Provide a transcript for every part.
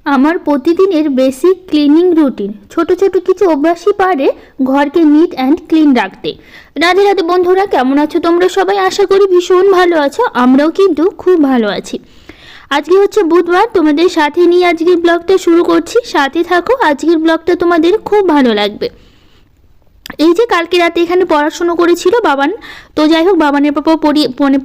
আমার প্রতিদিনের basic cleaning routine ছোট ছোট কিছু অভ্যাসই পারে ঘরকে নিট অ্যান্ড ক্লিন রাখতে। রাধে রাধে বন্ধুরা, কেমন আছো তোমরা সবাই? আশা করি ভীষণ ভালো আছো, আমরাও কিন্তু খুব ভালো আছি। আজকে হচ্ছে বুধবার, তোমাদের সাথে নিয়ে আজকের ব্লগটা শুরু করছি। সাথে থাকো, আজকের ব্লগটা তোমাদের খুব ভালো লাগবে। এই যে কালকে রাতে এখানে পড়াশুনো করেছিল বাবান, তো যাই হোক বাবানের পাপা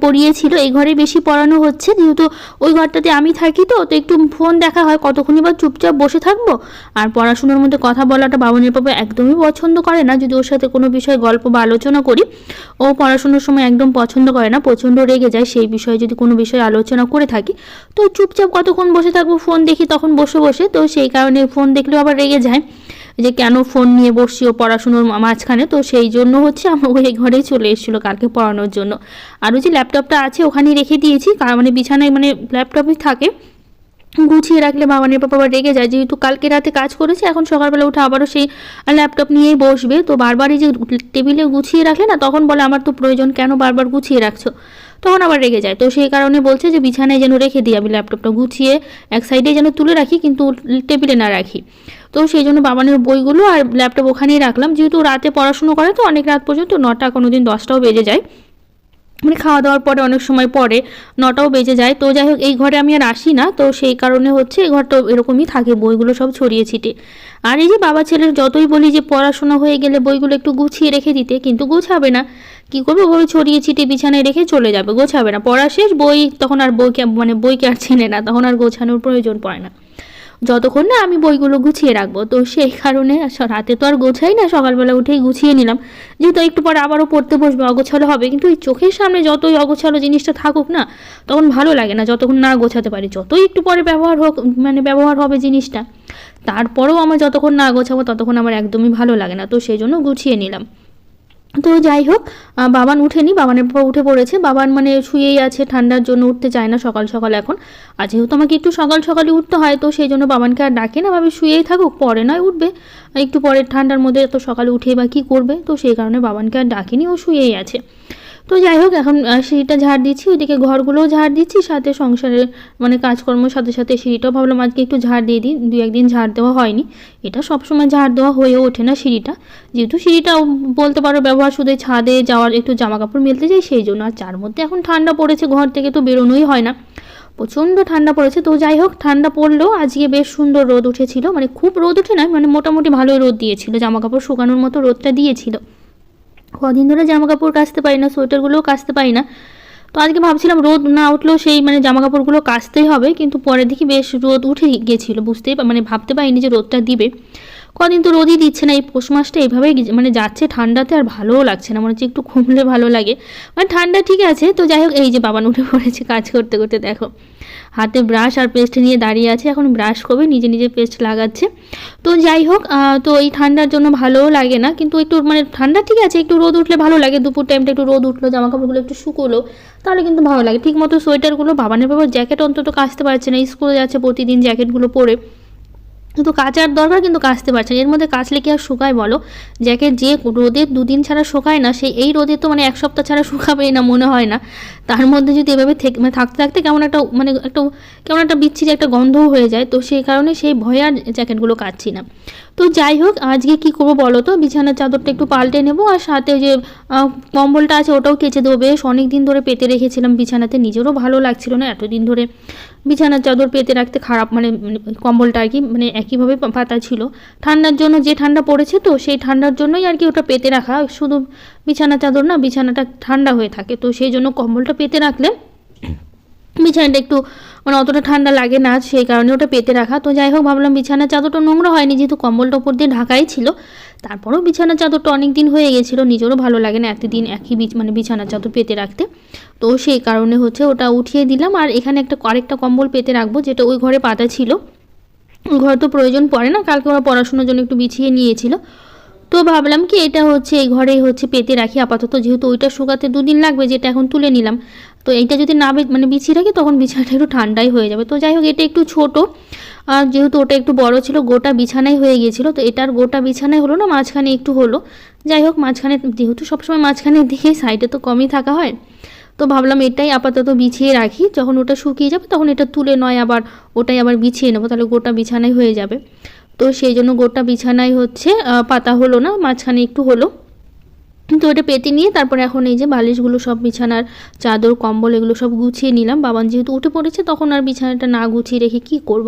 পড়িয়েছিল। এই ঘরে বেশি পড়ানো হচ্ছে, যেহেতু ওই ঘরটাতে আমি থাকি, তো একটু ফোন দেখা হয়, কতক্ষণই বা চুপচাপ বসে থাকবো। আর পড়াশোনার মধ্যে কথা বলাটা বাবানের পাপা একদমই পছন্দ করে না। যদি ওর সাথে কোনো বিষয়ে গল্প বা আলোচনা করি, ও পড়াশোনার সময় একদম পছন্দ করে না, প্রচণ্ড রেগে যায় সেই বিষয়ে যদি কোনো বিষয়ে আলোচনা করে থাকি। তো চুপচাপ কতক্ষণ বসে থাকবো, ফোন দেখি তখন বসে বসে, তো সেই কারণে ফোন দেখলেও আবার রেগে যায় যে কেন ফোন নিয়ে বসছি ও পড়াশুনোর মাঝখানে। তো সেই জন্য হচ্ছে আমরা ওই ঘরেই চলে এসেছিলো কালকে পড়ানোর জন্য। আর ওই যে ল্যাপটপটা আছে ওখানেই রেখে দিয়েছি, মানে বিছানায় মানে ল্যাপটপই থাকে, গুছিয়ে রাখলে বাবানের পাপা আবার রেগে যায়। যেহেতু কালকে রাতে কাজ করেছে, এখন সকালবেলা উঠে আবারও সেই ল্যাপটপ নিয়েই বসবে। তো বারবারই যে টেবিলে গুছিয়ে রাখলে না, তখন বলে আমার তো প্রয়োজন, কেন বারবার গুছিয়ে রাখছো, তখন আবার রেগে যায়। তো সেই কারণে বলছে যে বিছানায় যেন রেখে দিই, আমি ল্যাপটপটা গুছিয়ে এক সাইডে যেন তুলে রাখি, কিন্তু টেবিলে না রাখি। তো সেই জন্য বাবানের বইগুলো আর ল্যাপটপ ওখানেই রাখলাম। যেহেতু রাতে পড়াশুনো করে, তো অনেক রাত পর্যন্ত 9টা, কোনোদিন 10টাও বেজে যায়, মানে খাওয়া দাওয়ার পরে অনেক সময় পরে 9টাও বেজে যায়। তো যাই হোক এই ঘরে আমি আর আসি না, তো সেই কারণে হচ্ছে এই ঘরটা এরকমই থাকে, বইগুলো সব ছড়িয়ে ছিটে। আর এই যে বাবা ছেলের যতই বলি যে পড়াশোনা হয়ে গেলে বইগুলো একটু গুছিয়ে রেখে দিতে, কিন্তু গোছাবে না। কী করবে, ওভাবে ছড়িয়ে ছিটে বিছানায় রেখে চলে যাবে, গোছাবে না। পড়া শেষ, বই তখন আর বইকে আর চেনে না, তখন আর গোছানোর প্রয়োজন পড়ে না, যতক্ষণ না আমি বইগুলো গুছিয়ে রাখবো। তো সেই কারণে রাতে তো আর গোছাই না, সকালবেলা উঠেই গুছিয়ে নিলাম, যেহেতু একটু পরে আবারও পড়তে বসবে, অগোছালো হবে। কিন্তু এই চোখের সামনে যতই অগোছালো জিনিসটা থাকুক না, তখন ভালো লাগে না যতক্ষণ না গোছাতে পারি। যতই একটু পরে ব্যবহার হবে জিনিসটা, তারপরেও আমার যতক্ষণ না গোছাবো ততক্ষণ আমার একদমই ভালো লাগে না। তো সেই জন্য গুছিয়ে নিলাম। তো যাই হোক বাবান উঠেনি, বাবানের পর উঠে পড়েছে। বাবান মানে শুয়েই আছে, ঠান্ডার জন্য উঠতে চায় না সকাল সকাল এখন। আর যেহেতু আমাকে একটু সকাল সকালে উঠতে হয়, তো সেই জন্য বাবানকে আর ডাকে না, ভাবে শুয়েই থাকুক, পরে নয় উঠবে। একটু পরে ঠান্ডার মধ্যে এত সকালে উঠে বা কী করবে, তো সেই কারণে বাবানকে আর ডাকিনি, ও শুয়েই আছে। তো যাই হোক এখন সিঁড়িটা ঝাড় দিচ্ছি, ওইদিকে ঘরগুলোও ঝাড় দিচ্ছি, সাথে সংসারের মানে কাজকর্মের সাথে সাথে সিঁড়িটাও ভাবলাম আজকে একটু ঝাড় দিয়ে দিই। 2-1 দিন ঝাড় দেওয়া হয়নি, এটা সবসময় ঝাড় দেওয়া হয়ে ওঠে না সিঁড়িটা, যেহেতু সিঁড়িটা বলতে পারো ব্যবহার শুধু ছাদে যাওয়ার, একটু জামা কাপড় মেলতে যাই সেই জন্য। আর যার মধ্যে এখন ঠান্ডা পড়েছে, ঘর থেকে তো বেরোনোই হয় না, প্রচণ্ড ঠান্ডা পড়েছে। তো যাই হোক ঠান্ডা পড়লেও আজকে বেশ সুন্দর রোদ উঠেছিল, মানে খুব রোদ ওঠে না, মানে মোটামুটি ভালোই রোদ দিয়েছিল, জামা কাপড় শুকানোর মতো রোদটা দিয়েছিল। কদিন ধরে জামা কাপড় কাচতে পারি না, সোয়েটারগুলোও কাচতে পারি না। তো আজকে ভাবছিলাম রোদ না উঠলেও সেই মানে জামা কাপড়গুলো কাচতেই হবে, কিন্তু পরে দেখি বেশ রোদ উঠে গিয়েছিলো, মানে ভাবতে পারিনি যে রোদটা দিবে। কদিন তো রোদই দিচ্ছে না, এই পৌষ মাসটা এইভাবেই মানে যাচ্ছে ঠান্ডাতে, আর ভালোও লাগছে না, মনে হচ্ছে একটু কমলে ভালো লাগে। মানে ঠান্ডা ঠিক আছে। তো যাই হোক এই যে বাবান উঠে পড়েছে কাজ করতে করতে, দেখো হাতে ব্রাশ আর পেস্ট নিয়ে দাঁড়িয়ে আছে, এখন ব্রাশ করবে, নিজে নিজে পেস্ট লাগাচ্ছে। তো যাই হোক তো এই ঠান্ডার জন্য ভালোও লাগে না, কিন্তু একটু মানে ঠান্ডা ঠিক আছে, একটু রোদ উঠলে ভালো লাগে। দুপুর টাইমটা একটু রোদ উঠলো, জামা কাপড়গুলো একটু শুকোলো, তাহলে কিন্তু ভালো লাগে। ঠিক মতো সোয়েটারগুলো, বাবানের বাবার জ্যাকেট অন্তত কাচতে পারছে না, স্কুলে যাচ্ছে প্রতিদিন জ্যাকেটগুলো পরে, কিন্তু কাচার দরকার, কিন্তু কাচতে পারছে না। এর মধ্যে কাচলে কি আর শুকায় বলো? জ্যাকেট যে রোদে 2 দিন ছাড়া শুকায় না, সেই এই রোদে তো মানে 1 সপ্তাহ ছাড়া শুকাবেই না মনে হয় না। তার মধ্যে যদি এভাবে মানে থাকতে থাকতে কেমন একটা বিচ্ছিরি একটা গন্ধও হয়ে যায়। তো সেই কারণে সেই ভয়ে আর জ্যাকেটগুলো কাচ্ছি না। তো যাই হোক আজকে কি করবো বলো তো, বিছানার চাদরটা একটু পাল্টে নেবো, আর সাথে যে কম্বলটা আছে ওটাও কেচে দেবো। বেশ অনেক দিন ধরে পেতে রেখেছিলাম বিছানাতে, নিজেরও ভালো লাগছিল না এতদিন ধরে বিছানার চাদর পেতে রাখতে, খারাপ মানে কম্বলটা আর কি, মানে একইভাবে পাতা ছিল। ঠান্ডার জন্য, যে ঠান্ডা পড়েছে তো সেই ঠান্ডার জন্যই আর কি ওটা পেতে রাখা, শুধু বিছানার চাদর না, বিছানাটা ঠান্ডা হয়ে থাকে, তো সেই জন্য কম্বলটা পেতে রাখলে বিছানাটা একটু মানে অতটা ঠান্ডা লাগে না, সেই কারণে ওটা পেতে রাখা। তো যাই হোক ভাবলাম বিছানার চাদরটা নোংরা হয়নি, যেহেতু কম্বলটা উপর দিয়ে ঢাকাই ছিল, তারপরেও বিছানার চাদরটা অনেক দিন হয়ে গেছিলো, নিজেরও ভালো লাগে না এতদিন একই মানে বিছানার চাদর পেতে রাখতে। তো সেই কারণে হচ্ছে ওটা উঠিয়ে দিলাম, আর এখানে আরেকটা কম্বল পেতে রাখবো, যেটা ওই ঘরে পাতা ছিল, ওই ঘরে তো প্রয়োজন পড়ে না, কালকে ওরা পড়াশোনার জন্য একটু বিছিয়ে নিয়েছিল। তো ভাবলাম কি এটা হচ্ছে এই ঘরেই হচ্ছে পেতে রাখি আপাতত, যেহেতু ওইটা শুকাতে 2 দিন লাগবে, যেটা এখন তুলে নিলাম। তো এইটা যদি না মানে বিছিয়ে রাখি, তখন বিছানাটা একটু ঠান্ডাই হয়ে যাবে। তো যাই হোক এটা একটু ছোট, আর যেহেতু ওটা একটু বড় ছিল, গোটা বিছানাই হয়ে গিয়েছিলো, তো এটার গোটা বিছানায় হলো না, মাঝখানে একটু হলো। যাই হোক মাঝখানে যেহেতু সবসময় মাঝখানের দিকে, সাইডে তো কমই থাকা হয়, তো ভাবলাম এটাই আপাতত বিছিয়ে রাখি, যখন ওটা শুকিয়ে যাবে তখন এটা তুলে নয় আবার ওটাই আবার বিছিয়ে নেবো, তাহলে গোটা বিছানাই হয়ে যাবে। তো সেই জন্য গোটা বিছানায় হচ্ছে পাতা হলো না, মাঝখানে একটু হলো। তো এটা পেতে নিয়ে তারপরে এখন এই যে বালিশগুলো সব বিছানার চাদর কম্বল এগুলো সব গুছিয়ে নিলাম। বাবান যেহেতু উঠে পড়েছে তখন আর বিছানাটা না গুছিয়ে রেখে কি করব,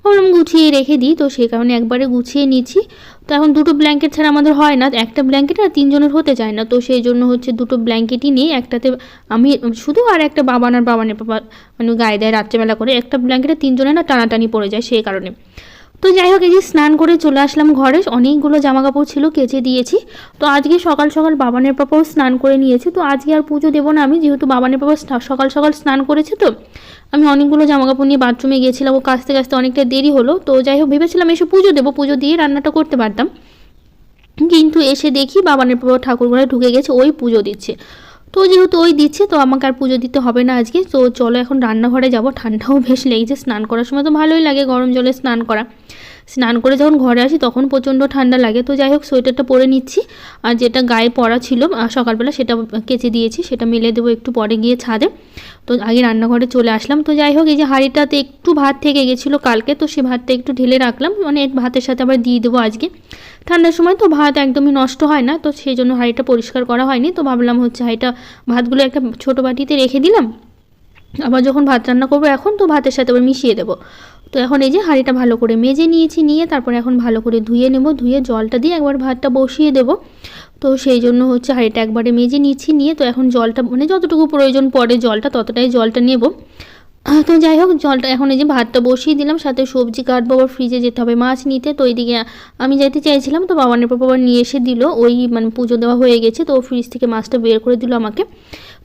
ভাবলাম গুছিয়ে রেখে দিই। তো সেই কারণে একবারে গুছিয়ে নিচ্ছি। তো এখন দুটো ব্ল্যাঙ্কেট ছাড়া আমাদের হয় না, একটা ব্ল্যাঙ্কেট আর তিনজনের হতে চায় না। তো সেই জন্য হচ্ছে দুটো ব্ল্যাঙ্কেটই নিয়ে একটাতে আমি শুধু আর একটা বাবানের বাবা মানে গায়ে দেয় রাত্রেবেলা করে, একটা ব্ল্যাঙ্কেটে তিনজনে না টানাটানি পড়ে যায় সেই কারণে। তো যাই হোক এই যে স্নান করে চলে আসলাম ঘরে, অনেকগুলো জামা কাপড় ছিল কেচে দিয়েছি। তো আজকে সকাল সকাল বাবানের পাপাও স্নান করে নিয়েছে, তো আজকে আর পুজো দেবো না আমি, যেহেতু বাবানের পাপা সকাল সকাল স্নান করেছে। তো আমি অনেকগুলো জামা কাপড় নিয়ে বাথরুমে গিয়েছিলাম, ও কাচতে কাচতে অনেকটা দেরি হলো। তো যাই হোক ভেবেছিলাম এসে পুজো দেবো, পুজো দিয়ে রান্নাটা করতে পারতাম, কিন্তু এসে দেখি বাবানের পাপা ঠাকুর ঘরে ঢুকে গেছে, ওই পুজো দিচ্ছে। তো যেহেতু ওই দিচ্ছে তো আমাকে আর পুজো দিতে হবে না আজকে। তো চলো এখন রান্নাঘরে যাব, ঠান্ডাও বেশ লেগেছে, স্নান করার সময় তো ভালোই লাগে গরম জলে স্নান করা, স্নান করে যখন ঘরে আসি তখন প্রচণ্ড ঠান্ডা লাগে। তো যাই হোক সোয়েটারটা পরে নিচ্ছি, আর যেটা গায়ে পরা ছিল সকালবেলা সেটা কেচে দিয়েছি, সেটা মেলে দেবো একটু পরে গিয়ে ছাদে। তো আগে রান্নাঘরে চলে আসলাম। তো যাই হোক এই যে হাঁড়িটাতে একটু ভাত থেকে গেছিলো কালকে, তো সে ভাতটা একটু ঢেলে রাখলাম, মানে ভাতের সাথে আবার দিয়ে দেবো আজকে। ঠান্ডার সময় তো ভাত একদমই নষ্ট হয় না, তো সেই জন্য হাঁড়িটা পরিষ্কার করা হয়নি। তো ভাবলাম হচ্ছে হাঁড়িটা ভাতগুলো একটা ছোটো বাটিতে রেখে দিলাম, আবার যখন ভাত রান্না করবো এখন তো ভাতের সাথে আবার মিশিয়ে দেবো। তো এখন এই যে হাঁড়িটা ভালো করে মেজে নিয়েছি, নিয়ে তারপরে এখন ভালো করে ধুয়ে নেব, ধুয়ে জলটা দিয়ে একবার ভাতটা বসিয়ে দেবো। তো সেই জন্য হচ্ছে হাঁড়িটা একবারে মেজে নিচ্ছি, নিয়ে তো এখন জলটা মানে যতটুকু প্রয়োজন পড়ে জলটা ততটাই জলটা নেব। তো যাই হোক জলটা এখন এই যে ভাতটা বসিয়ে দিলাম, সাথে সবজি কাটবো, আবার ফ্রিজে যেতে হবে মাছ নিতে। তো এইদিকে আমি যেতে চাইছিলাম, তো বাবানের পাপা নিয়ে এসে দিল, ওই মানে পুজো দেওয়া হয়ে গেছে, তো ফ্রিজ থেকে মাছটা বের করে দিল আমাকে।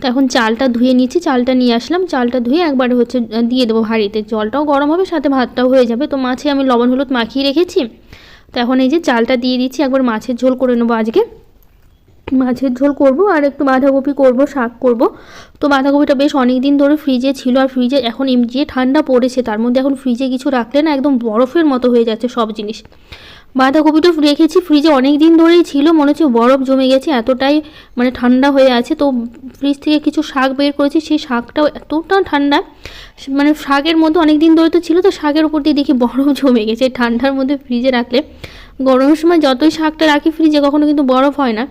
তো এখন চালটা ধুয়ে নিচ্ছি, চালটা নিয়ে আসলাম, চালটা ধুয়ে একবারে হচ্ছে দিয়ে দেবো হাঁড়িতে, জলটাও গরম হবে সাথে ভাতটাও হয়ে যাবে। তো মাছে আমি লবণ হলুদ মাখিয়ে রেখেছি। তো এখন এই যে চালটা দিয়ে দিচ্ছি, একবার মাছের ঝোল করে নেবো আজকে, মাছের ঝোল করব আর একটু বাঁধাকপি করব, শাক করব। তো বাঁধাকপিটা বেশ অনেক দিন ধরে ফ্রিজে ছিল, আর ফ্রিজে এখন যে ঠান্ডা পড়েছে তার মধ্যে এখন ফ্রিজে কিছু রাখলে না একদম বরফের মতো হয়ে যাচ্ছে সব জিনিস। বাঁধাকপিটা রেখেছি ফ্রিজে অনেক দিন ধরেই ছিল, মনে হচ্ছে বরফ জমে গেছে, এতটাই মানে ঠান্ডা হয়ে আছে। তো ফ্রিজ থেকে কিছু শাক বের করেছি, সেই শাকটাও এতটা ঠান্ডা, মানে শাকের মধ্যে অনেক দিন ধরে তো ছিল, তো শাকের উপর দিয়ে দেখি বরফ জমে গেছে। ঠান্ডার মধ্যে ফ্রিজে রাখলে, গরমের সময় যতই শাকটা রাখি ফ্রিজে কখনো কিন্তু বরফ হয় না,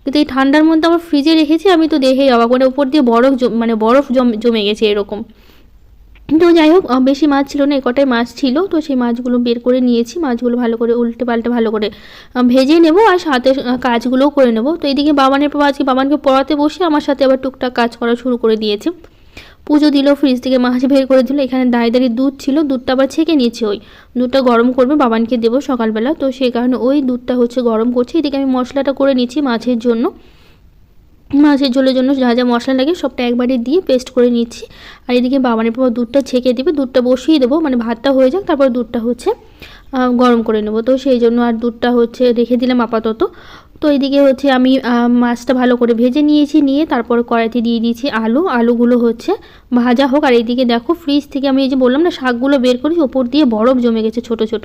কিন্তু এই ঠান্ডার মধ্যে আমার ফ্রিজে রেখেছি আমি, তো দেখেই অবাক, মানে উপর দিয়ে বরফ জমে গেছে এরকম। তো যাই হোক বেশি মাছ ছিল না, কটাই মাছ ছিল, তো সেই মাছগুলো বের করে নিয়েছি, মাছগুলো ভালো করে উল্টে পাল্টে ভালো করে ভেজে নেব, আর সাথে কাজগুলোও করে নেব। তো এইদিকে বাবানের পাপা আজকে বাবানকে পড়াতে বসে আমার সাথে আবার টুকটাক কাজ করা শুরু করে দিয়েছে। পুজো দিল, ফ্রিজ থেকে মাছ বের করে দিল, এখানে দাঁড়িয়ে দুধ ছিল, দুধটা আবার ছেঁকে নিয়েছি, ওই দুধটা গরম করবে বাবানকে দেবো সকালবেলা। তো সেই কারণে ওই দুধটা হচ্ছে গরম করছি। এদিকে আমি মশলাটা করে নিচ্ছি মাছের জন্য, মাছের ঝোলের জন্য যা যা মশলা লাগে সবটা একবারে দিয়ে পেস্ট করে নিচ্ছি। আর এদিকে বাবানের পর দুধটা ছেঁকে দেবে, দুধটা বসিয়ে দেবো, মানে ভাতটা হয়ে যাক তারপর দুধটা হচ্ছে গরম করে নেব। তো সেই জন্য আর দুধটা হচ্ছে রেখে দিলাম আপাতত। তো এইদিকে হচ্ছে আমি মাছটা ভালো করে ভেজে নিয়েছি, নিয়ে তারপর কড়াইতে দিয়ে দিয়েছি আলুগুলো হচ্ছে ভাজা হোক। আর এইদিকে দেখো ফ্রিজ থেকে আমি এই যে বললাম না শাকগুলো বের করি, ওপর দিয়ে বরফ জমে গেছে ছোট ছোট,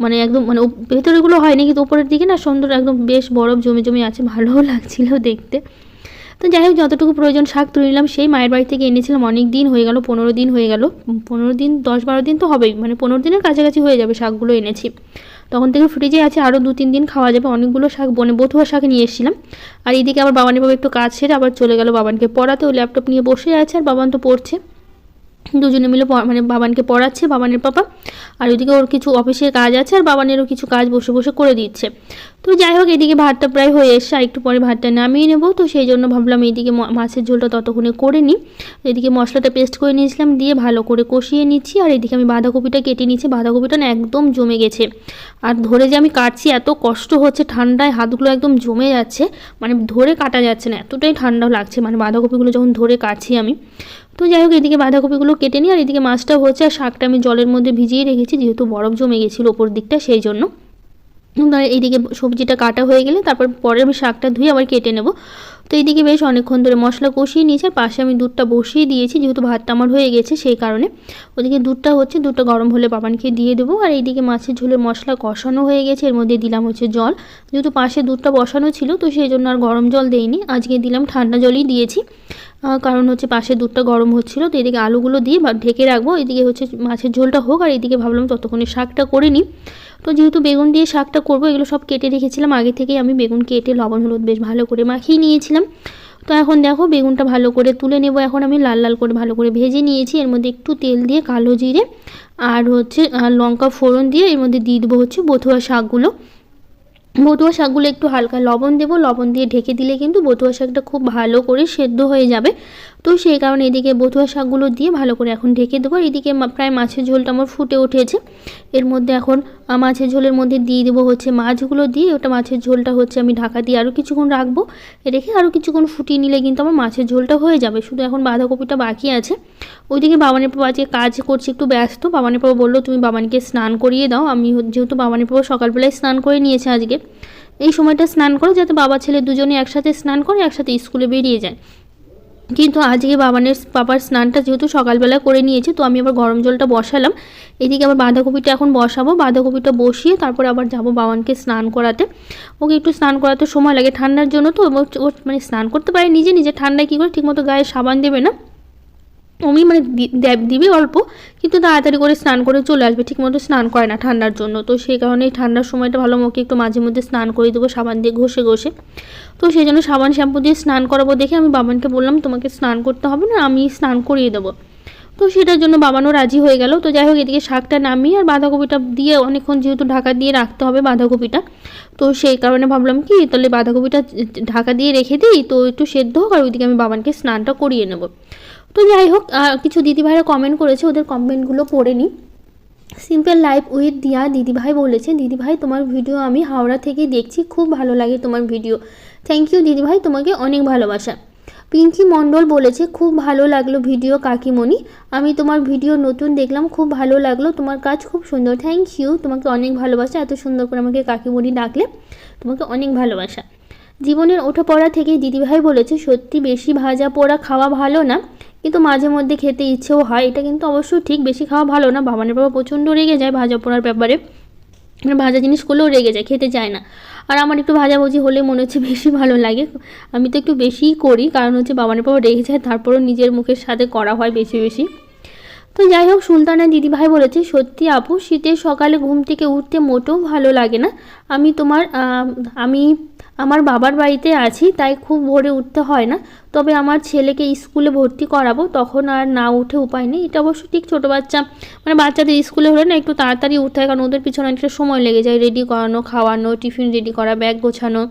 মানে একদম মানে ভেতরেগুলো হয়নি কিন্তু ওপরের দিকে না সুন্দর একদম বেশ বরফ জমে আছে, ভালোও লাগছিল দেখতে। তো যাই হোক যতটুকু প্রয়োজন শাক তুলে নিলাম, সেই মায়ের বাড়ি থেকে এনেছিলাম, অনেক দিন হয়ে গেল, 15 দিন হয়ে গেল, 15 দিন 10-12 দিন তো হবেই, মানে 15 দিনের কাছাকাছি হয়ে যাবে শাকগুলো এনেছি। তখন থেকে ফ্রিজে আছে, আরও 2-3 দিন খাওয়া যাবে, অনেকগুলো শাক বথুয়া শাক নিয়ে এসেছিলাম। আর এইদিকে আবার বাবানের বাবা একটু কাজ সেরে আবার চলে গেল বাবানকে পড়াতে, ও ল্যাপটপ নিয়ে বসে আছে, আর বাবান তো পড়ছে, দুজনে মিলে মানে বাবানকে পড়াচ্ছে বাবানের পাপা, আর ওইদিকে ওর কিছু অফিসের কাজ আছে, আর বাবানেরও কিছু কাজ বসে বসে করে দিচ্ছে। তো যাই হোক এদিকে ভাতটা প্রায় হয়ে এসছে, আর একটু পরে ভাতটা নামিয়ে নেবো। তো সেই জন্য ভাবলাম এইদিকে মাছের ঝোলটা ততক্ষণে করে নিই। এদিকে মশলাটা পেস্ট করে নিয়েছিলাম, দিয়ে ভালো করে কষিয়ে নিচ্ছি। আর এদিকে আমি বাঁধাকপিটা কেটে নিচ্ছি, বাঁধাকপিটা না একদম জমে গেছে, আর ধরে যে আমি কাটছি এত কষ্ট হচ্ছে, ঠান্ডায় হাতগুলো একদম জমে যাচ্ছে, মানে ধরে কাটা যাচ্ছে না, এতটাই ঠান্ডা লাগছে মানে বাঁধাকপিগুলো যখন ধরে কাটছি আমি। তো যাই হোক এদিকে বাঁধাকপিগুলো কেটে নিই, আর এদিকে মাছটাও হচ্ছে, আর শাকটা আমি জলের মধ্যে ভিজিয়ে রেখেছি যেহেতু বরফ জমে গেছিলো ওপর দিকটা সেই জন্য। এইদিকে সবজিটা কাটা হয়ে গেলে তারপর পরে আমি শাকটা ধুয়ে আবার কেটে নেব। তো এইদিকে বেশ অনেকক্ষণ ধরে মশলা কষিয়ে নিয়েছি, আর পাশে আমি দুধটা বসিয়ে দিয়েছি, যেহেতু ভাতটা আমার হয়ে গেছে সেই কারণে। ওদিকে দুধটা হচ্ছে, দুধটা গরম হলে বাবানকে দিয়ে দেবো। আর এইদিকে মাছের ঝোলের মশলা কষানো হয়ে গেছে, এর মধ্যে দিলাম হচ্ছে জল। যেহেতু পাশে দুধটা বসানো ছিল তো সেই জন্য আর গরম জল দেইনি, আজকে দিলাম ঠান্ডা জলই দিয়েছি, কারণ হচ্ছে পাশে দুধটা গরম হচ্ছিলো। তো এদিকে আলুগুলো দিয়ে ঢেকে রাখবো, এদিকে হচ্ছে মাছের ঝোলটা হোক, আর এদিকে ভাবলাম ততক্ষণে শাকটা করে নিই। তো যেহেতু বেগুন দিয়ে শাকটা করবো, এগুলো সব কেটে রেখেছিলাম আগে থেকেই, আমি বেগুন কেটে লবণ হলুদ বেশ ভালো করে মাখিয়ে নিয়েছিলাম। তো এখন দেখো বেগুনটা ভালো করে তুলে নেব, এখন আমি লাল লাল করে ভালো করে ভেজে নিয়েছি। এর মধ্যে একটু তেল দিয়ে কালো জিরে আর হচ্ছে লঙ্কা ফোড়ন দিয়ে এর মধ্যে দিয়ে দেবো হচ্ছে বথুয়া শাকগুলো। বথুয়া শাকগুলো একটু হালকা লবণ দেবো, লবণ দিয়ে ঢেকে দিলে কিন্তু বথুয়া শাকটা খুব ভালো করে সেদ্ধ হয়ে যাবে। তো সেই কারণে এদিকে বথুয়া শাকগুলো দিয়ে ভালো করে এখন ঢেকে দেবো। এদিকে প্রায় মাছের ঝোলটা আমার ফুটে উঠেছে, এর মধ্যে এখন মাছের ঝোলের মধ্যে দিয়ে দেবো হচ্ছে মাছগুলো দিয়ে, ওটা মাছের ঝোলটা হচ্ছে আমি ঢাকা দিয়ে আরও কিছুক্ষণ রাখবো, রেখে আরও কিছুক্ষণ ফুটিয়ে নিলে কিন্তু আমার মাছের ঝোলটা হয়ে যাবে। শুধু এখন বাঁধাকপিটা বাকি আছে। ওইদিকে বাবানের বাবা আজকে কাজ করছে, একটু ব্যস্ত। বাবানের বাবা বললো তুমি বাবানকে স্নান করিয়ে দাও। আমি যেহেতু বাবানের বাবা সকালবেলায় স্নান করে নিয়েছে আজকে, এই সময়টা স্নান করো যাতে বাবা ছেলে দুজনে একসাথে স্নান করে একসাথে স্কুলে বেরিয়ে যায়। কিন্তু আজকে বাবার স্নানটা যেহেতু সকালবেলা করে নিয়েছে, তো আমি আবার গরম জলটা বসালাম। এদিকে আবার বাঁধাকপিটা এখন বসাবো, বাঁধাকপিটা বসিয়ে তারপর আবার যাব বাবানকে স্নান করাতে। ওকে একটু স্নান করাতে সময় লাগে ঠান্ডার জন্য, তো ও মানে স্নান করতে পারে নিজে নিজে, ঠান্ডায় কী করে ঠিকমতো গায়ে সাবান দেবে না, আমি মানে দিবি অল্প, কিন্তু তাড়াতাড়ি করে স্নান করে চলে আসবে, ঠিকমতো স্নান করে না ঠান্ডার জন্য। তো সেই কারণে ঠান্ডার সময়টা ভালো মুখে একটু মাঝে মধ্যে স্নান করে দেবো সাবান দিয়ে ঘষে ঘষে। তো সেই জন্য সাবান শ্যাম্পু দিয়ে স্নান করাবো দেখে আমি বাবানকে বললাম তোমাকে স্নান করতে হবে না, আমি স্নান করিয়ে দেবো। তো সেটার জন্য বাবানও রাজি হয়ে গেল। তো যাই হোক এদিকে শাকটা নামিয়ে আর বাঁধাকপিটা দিয়ে অনেকক্ষণ যেহেতু ঢাকা দিয়ে রাখতে হবে বাঁধাকপিটা, তো সেই কারণে ভাবলাম কি তাহলে বাঁধাকপিটা ঢাকা দিয়ে রেখে দিই, তো একটু সেদ্ধ হোক, আর ওইদিকে আমি বাবানকে স্নানটা করিয়ে নেব। তো যাই হোক কিছু দিদিভাইরা কমেন্ট করেছে, ওদের কমেন্টগুলো পড়ে নিই। সিম্পল লাইফ উইথ দিয়া দিদিভাই বলেছে, দিদিভাই তোমার ভিডিও আমি হাওড়া থেকে দেখছি, খুব ভালো লাগে তোমার ভিডিও। থ্যাংক ইউ দিদিভাই, তোমাকে অনেক ভালোবাসা। পিঙ্কি মণ্ডল বলেছে খুব ভালো লাগলো ভিডিও কাকিমণি, আমি তোমার ভিডিও নতুন দেখলাম, খুব ভালো লাগলো, তোমার কাজ খুব সুন্দর। থ্যাংক ইউ, তোমাকে অনেক ভালোবাসা, এত সুন্দর করে আমাকে কাকিমণি ডাকলে, তোমাকে অনেক ভালোবাসা। জীবনের ওঠাপড়া থেকে দিদিভাই বলেছে সত্যি বেশি ভাজা পোড়া খাওয়া ভালো না, কিন্তু মাঝে মধ্যে খেতে ইচ্ছেও হয়, এটা কিন্তু অবশ্যই ঠিক, বেশি খাওয়া ভালো না। বাবানের বাবা প্রচণ্ড রেগে যায় ভাজা পোড়ার ব্যাপারে, মানে ভাজা জিনিস করলেও রেগে যায়, খেতে চায় না। আর আমার একটু ভাজাভুজি হলে মনে হচ্ছে বেশি ভালো লাগে, আমি তো একটু বেশিই করি, কারণ হচ্ছে বাবানের বাবা রেগে যায়, তারপরও নিজের মুখের সাথে করা হয় বেশি বেশি। তো যাই হোক সুলতানা দিদিভাই বলেছে সত্যি আপু শীতের সকালে ঘুম থেকে উঠতে মোটেও ভালো লাগে না, আমি আমার বাবার বাড়িতে আছি তাই খুব ভোরে উঠতে হয় না, তবে আমার ছেলেকে স্কুলে ভর্তি করাবো তখন আর না উঠে উপায় নেই। এটা অবশ্য ঠিক, ছোটো বাচ্চা মানে বাচ্চাদের স্কুলে হলে না একটু তাড়াতাড়ি উঠতে হয়, কারণ ওদের পিছনে অনেকটা সময় লেগে যায়, রেডি করানো, খাওয়ানো, টিফিন রেডি করা, ব্যাগ গোছানো,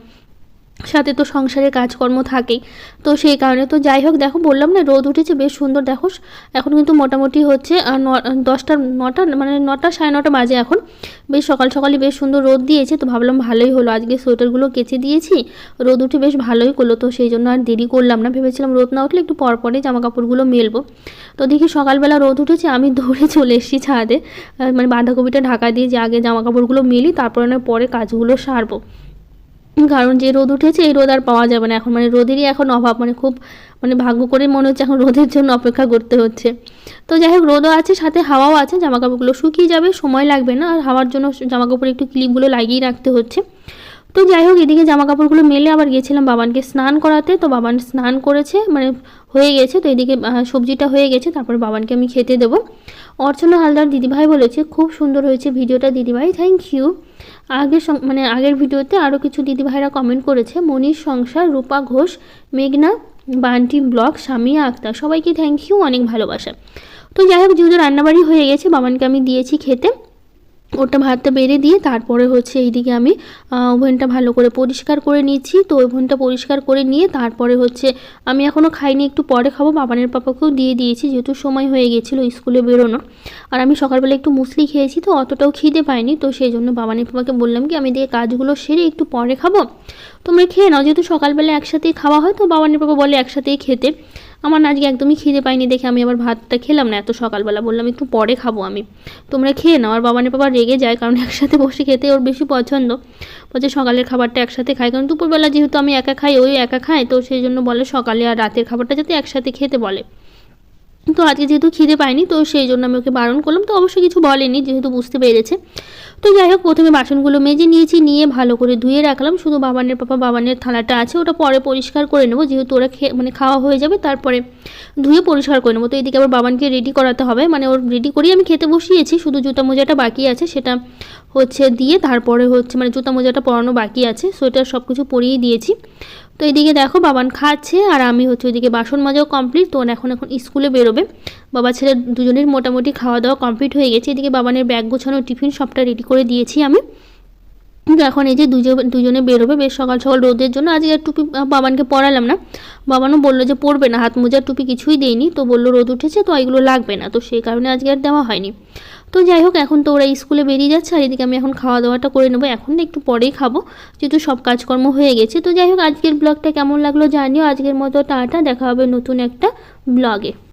সাথে তো সংসারের কাজকর্ম থাকেই। তো সেই কারণে তো যাই হোক দেখো বললাম না রোদ উঠেছে বেশ সুন্দর, দেখো এখন কিন্তু মোটামুটি হচ্ছে 9টা মানে 9টা 9:30 বাজে এখন, বেশ সকাল সকালই বেশ সুন্দর রোদ দিয়েছে। তো ভাবলাম ভালোই হলো, আজকে সোয়েটারগুলো কেচে দিয়েছি, রোদ উঠে বেশ ভালোই করলো, তো সেই জন্য আর দেরি করলাম না, ভেবেছিলাম রোদ না উঠলে একটু পরে জামা কাপড়গুলো মেলবো। তো দেখি সকালবেলা রোদ উঠেছে, আমি দৌড়ে চলে এসেছি ছাদে, মানে বাঁধাকপিটা ঢাকা দিয়ে যে আগে জামা কাপড়গুলো মেলি, তারপরে পরে কাজগুলো সারবো, কারণ যে রোদ উঠেছে এই রোদ আর পাওয়া যাবে না এখন, মানে রোদেরই এখন অভাব, মানে খুব মানে ভাগ্য করে মনে হচ্ছে এখন রোদের জন্য অপেক্ষা করতে হচ্ছে। তো যাই হোক রোদও আছে সাথে হাওয়াও আছে, জামাকাপড়গুলো শুকিয়ে যাবে, সময় লাগবে না, আর হাওয়ার জন্য জামাকাপড় একটু ক্লিপগুলো লাগিয়ে রাখতে হচ্ছে। তো যাই হোক এদিকে জামাকাপড়গুলো মেলে আবার গিয়েছিলাম বাবানকে স্নান করাতে, তো বাবান স্নান করেছে মানে হয়ে গেছে, তো এদিকে সবজিটা হয়ে গেছে, তারপর বাবানকে আমি খেতে দেবো। অর্চনা হালদার দিদিভাই বলেছে খুব সুন্দর হয়েছে ভিডিওটা দিদিভাই, থ্যাংক ইউ। আগের ভিডিওতে আরও কিছু দিদিভাইরা কমেন্ট করেছে, মনির সংসার, রূপা ঘোষ, মেঘনা, বান্টি ব্লগ, সামিয়া আক্তার, সবাইকে থ্যাংক ইউ, অনেক ভালোবাসা। তো যাই হোক যেহেতু রান্নাবাড়ি হয়ে গেছে বাবানকে আমি দিয়েছি খেতে, ওটা ভাতটা বেড়ে দিয়ে তারপরে হচ্ছে এইদিকে আমি ওভেনটা ভালো করে পরিষ্কার করে নিচ্ছি। তো ওভেনটা পরিষ্কার করে নিয়ে তারপরে হচ্ছে আমি এখনও খাইনি, একটু পরে খাবো, বাবানের পাপাকেও দিয়ে দিয়েছি যেহেতু সময় হয়ে গেছিলো স্কুলে বেরোনোর। আর আমি সকালবেলা একটু মুসলি খেয়েছি তো অতটাও খিদে পাইনি, তো সেই জন্য বাবানের পাপাকে বললাম কি আমি দিয়ে কাজগুলো সেরে একটু পরে খাবো, তোমরা খেয়ে নাও, যেহেতু সকালবেলা একসাথেই খাওয়া হয়, তো বাবানের পাপা বলে একসাথেই খেতে। আমার না আজকে একদমই খিদে পাইনি দেখে আমি আবার ভাতটা খেলাম না এত সকালবেলা, বললাম একটু পরে খাবো আমি, তোমরা খেয়ে নাও। আর বাবানের বাবা রেগে যায় কারণ একসাথে বসে খেতে ওর বেশি পছন্দ, বলছে সকালের খাবারটা একসাথে খাই, কারণ দুপুরবেলা যেহেতু আমি একা খাই ওই একা খাই, তো সেই জন্য বলে সকালে আর রাতের খাবারটা যাতে একসাথে খেতে বলে। তো আজকে যেহেতু খিদে পাইনি তো সেই জন্য আমি ওকে বারণ করলাম, তো অবশ্যই কিছু বলেনি যেহেতু বুঝতে পেরেছে। তো যাই হোক, প্রথমে বাসনগুলো মেজে নিয়েছি, নিয়ে ভালো করে ধুয়ে রাখলাম, শুধু বাবানের থালাটা আছে ওটা পরে পরিষ্কার করে নেবো, যেহেতু ওরা খাওয়া হয়ে যাবে তারপরে ধুয়ে পরিষ্কার করে নেবো। তো এদিকে আবার বাবানকে রেডি করাতে হবে, মানে ওর রেডি করিয়ে আমি খেতে বসিয়েছি, শুধু জুতা মোজাটা বাকি আছে সেটা দিয়ে তারপরে জুতা মোজাটা পরানো বাকি আছে, সোয়েটার সব কিছু পরিয়ে দিয়েছি। তো এদিকে দেখো বাবান খাচ্ছে আর আমি ওইদিকে বাসন মাজাও কমপ্লিট। তো এখন স্কুলে বেরোবে, বাবা ছেলে দুজনের মোটামুটি খাওয়া দাওয়া কমপ্লিট হয়ে গেছে। এদিকে বাবানের ব্যাগ গোছানো, টিফিন সবটা রেডি করে দিয়েছি আমি। কিন্তু এখন এই যে দুজনে বেরোবে বেশ সকাল সকাল রোদের জন্য। আজকে আর টুপি বাবানকে পরালাম না, বাবানও বললো যে পরবে না, হাত মোজার টুপি কিছুই দেয়নি, তো বললো রোদ উঠেছে তো এগুলো লাগবে না, তো সেই কারণে আজকে আর দেওয়া হয়নি। তো যাই হোক, এখন তো ওরা স্কুলে বেরিয়ে যাচ্ছে আর এদিকে আমি এখন খাওয়া দাওয়াটা করে নেবো, এখন না একটু পরেই খাবো যেহেতু সব কাজকর্ম হয়ে গেছে। তো যাই হোক, আজকের ব্লগটা কেমন লাগলো জানিও। আজকের মতো টাটা, দেখা হবে নতুন একটা ব্লগে।